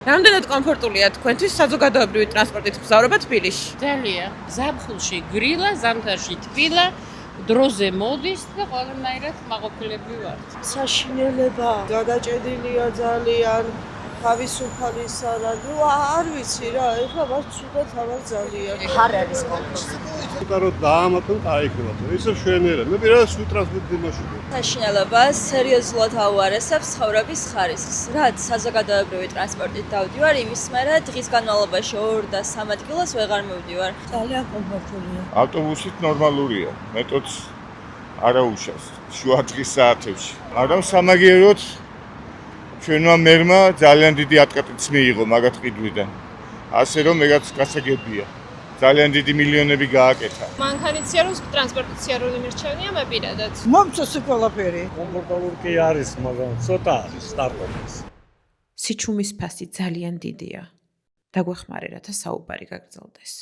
რამდენად კომფორტულია თქვენთვის საზოგადოებრივი ტრანსპორტით მგზავრობა თბილისში? ძალიან. ზაფხულში გრილა, ზამთარში თბილა, დროზე მოდის და ყველანაირად მაყოფილები ვართ. საშინელება, გადაჭედილია ძალიან, თავისუფალის არა, არ ვიცი რა, ეხლა ვარ ცუდად ამარ ძალიან. არ არის კომფორტი. რომ დაამატონ დაიქნებათ. ისე შვენიერად. მე პირადად სულ ტრანსპორტით იმაშობ. საშინელება სერიოზულად აუარესებს ცხოვრების ხარისხს. რაც საზოგადოებრივი ტრანსპორტით დავდივარ, იმის მერე დღის განმავლობაში 2 და 3 ადგილას ვეღარ მივდივარ. ძალიან კომფორტულია. ავტობუსით ნორმალურია, მეტროც არა უშავს, შუა დღის საათებში. მაგრამ სამაგიეროდ ჩვენმა მერმა ძალიან დიდი ატკატიც მიიღო მაგათ ყიდვიდან. ასე რომ ეგაც გასაგებია. ძალიან დიდი მილიონები გააკეთა. მანქანიცია რომ ტრანსპორტით სიარული მირჩევნია მე პირადად. მომწონს ყველაფერი. კომფორტაბული კი არის, მაგრამ ცოტა არის სტარტაპის. სიჩუმის ფასი ძალიან დიდია. დაგვეხმარე რათა საუბარი გაგრძელდეს.